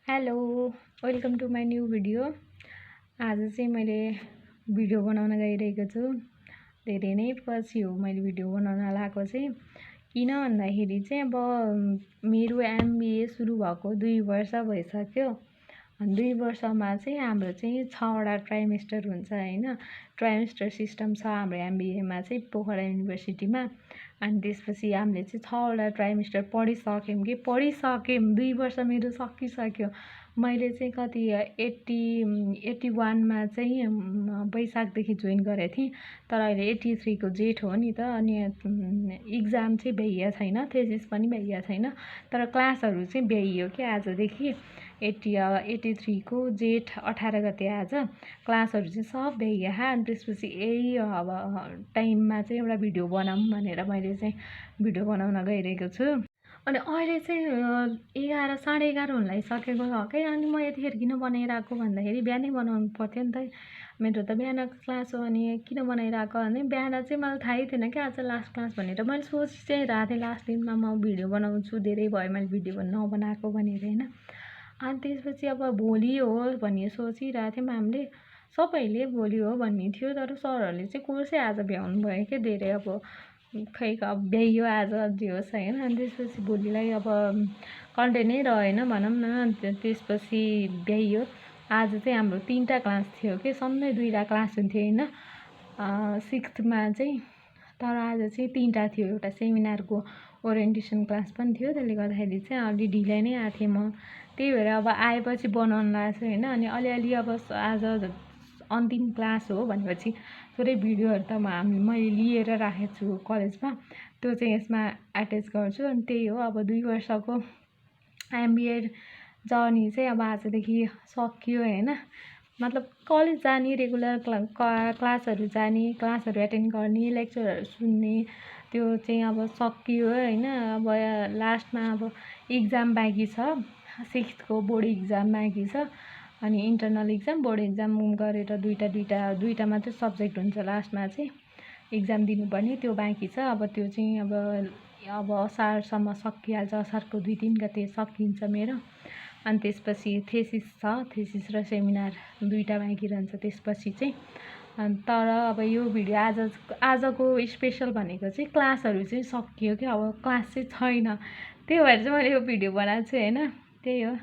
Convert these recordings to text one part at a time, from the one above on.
Hello welcome to my new video. आज चाहिँ मैले भिडियो बनाउन गइरहेको छु। धेरै नै पछि हो मैले भिडियो बनाउन लागेको चाहिँ। किन भन्दाखेरि चाहिँ अब मेरो एमबिए सुरु भएको 2 वर्ष भइसक्यो। 2 वर्षमा चाहिँ हाम्रो चाहिँ 6वटा ट्राइमेस्टर हुन्छ हैन। ट्राइमेस्टर सिस्टम छ हाम्रो एमबिएमा चाहिँ पोखरा युनिभर्सिटीमा। अनि त्यसपछि हामीले चाहिँ 6वटा ट्राइमेस्टर पढिसक्यौँ 2 वर्ष मेरो सकिसक्यो। मैले चाहिँ कति 81मा चाहिँ वैशाखदेखि जोइन गरेको थिएँ, तर अहिले 83 को जेठ हो नि त। अनि इक्जाम चाहिँ भ्याइएको छैन, थेसिस पनि भ्याइएको छैन, तर क्लासहरू चाहिँ भ्याइयो कि आजदेखि 83 को जेठ 18 गते आज क्लासहरू चाहिँ सब भ्याइयो। अनि त्यसपछि यही अब टाइममा चाहिँ एउटा भिडियो बनाऊँ भनेर मैले चाहिँ भिडियो बनाउन गइरहेको छु। अनि अहिले चाहिँ 11 साढे 11 हुन लागिसकेको छ के। अनि म यतिखेर किन बनाइरहेको भन्दाखेरि बिहानै बनाउनु पर्थ्यो नि त। मेरो त बिहानको क्लास हो, अनि किन बनाइरहेको भने बिहान चाहिँ मलाई थाहै थिएन कि आज लास्ट क्लास भनेर। मैले सोची चाहिँ रहेको थिएँ लास्ट दिनमा म भिडियो बनाउँछु, धेरै भयो मैले भिडियो नबनाएको भनेर होइन। अनि त्यसपछि अब भोलि हो भन्ने सोचिरहेको थियौँ हामीले, सबैले भोलि हो भन्ने थियो, तर सरहरूले चाहिँ कोर्सै आज भ्याउनु भयो कि धेरै। अब खै अब भ्याइयो आज जे होस् होइन। अनि त्यसपछि भोलिलाई अब कन्टेन्टै रहेन भनौँ न। त्यसपछि भ्याइयो। आज चाहिँ हाम्रो 3टा क्लास थियो कि, सधैँ 2टा क्लास हुन्थ्यो होइन 6th चाहिँ, तर आज चाहिँ 3टा थियो। एउटा सेमिनारको ओरिएन्टेसन क्लास पनि थियो, त्यसले गर्दाखेरि चाहिँ अलि ढिलै नै आएको थिएँ म। त्यही भएर अब आएपछि बनाउनु लाग्छ होइन। अनि अलिअलि अब आज अन्तिम क्लास हो भनेपछि थोरै भिडियोहरू त मैले लिएर राखेको छु कलेजमा, त्यो चाहिँ यसमा एट्याच गर्छु। अनि त्यही हो, अब 2 वर्षको एमबिए जर्नी चाहिँ अब आजदेखि सकियो होइन। मतलब कलेज जाने, रेगुलर क्लासहरू जाने, क्लासहरू एटेन्ड गर्ने, लेक्चरहरू सुन्ने, त्यो चाहिँ अब सकियो होइन। अब लास्टमा अब इक्जाम बाँकी छ, 6th को बोर्ड इक्जाम बाँकी छ। अनि इन्टरनल इक्जाम, बोर्ड इक्जाम गरेर दुईटा मात्रै सब्जेक्ट हुन्छ लास्टमा चाहिँ इक्जाम दिनुपर्ने, त्यो बाँकी छ। अब त्यो चाहिँ अब असारसम्म सकिहाल्छ, असारको 2-3 गते सकिन्छ मेरो। अनि त्यसपछि थेसिस छ, थेसिस र सेमिनार 2टा बाँकी रहन्छ त्यसपछि चाहिँ। तर अब यो भिडियो आजको स्पेसल भनेको चाहिँ क्लासहरू चाहिँ सकियो कि, अब क्लास चाहिँ छैन, त्यही भएर चाहिँ मैले यो भिडियो बनाएको छु होइन। त्यही हो।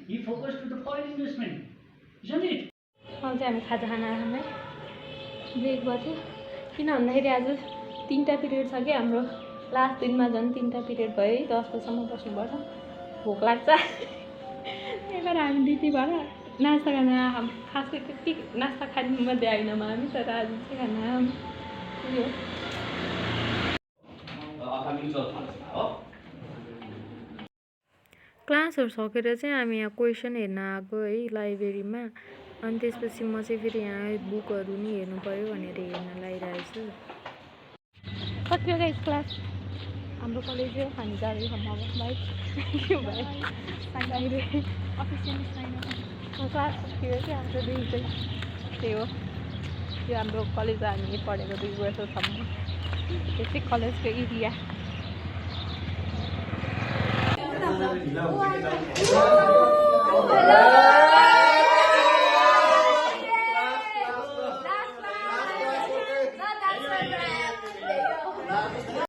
He focused to the foreign investment, isn't it? अब चाहिँ हामी खाजा खाना खाँदै ब्रेक भयो। किन भन्दाखेरि आज 3टा पिरियड छ कि हाम्रो, लास्ट दिनमा झन् 3टा पिरियड भयो है, 10 बजीसम्म बस्नुपर्छ। भोक लाग्छ त्यही भएर हामी दिदी भएर नास्ता खाना खासै त्यति नास्ता खाने मात्रै आएनौँ हामी, तर आज चाहिँ खाना उयो क्लासहरू सकेर चाहिँ हामी यहाँ क्वेसन हेर्न आएको है लाइब्रेरीमा। अनि त्यसपछि म चाहिँ फेरि यहाँ बुकहरू नि हेर्नु पऱ्यो भनेर हेर्न लागिरहेको छु। सकियो गाइस क्लास, हाम्रो कलेज हो, हामी जाँदैछौँ अब बाइक क्लास सकियो कि आजदेखि चाहिँ। त्यही हो, त्यो हाम्रो कलेज हामी पढेको 2 वर्षसम्म, त्यो चाहिँ कलेजको एरिया। Hello.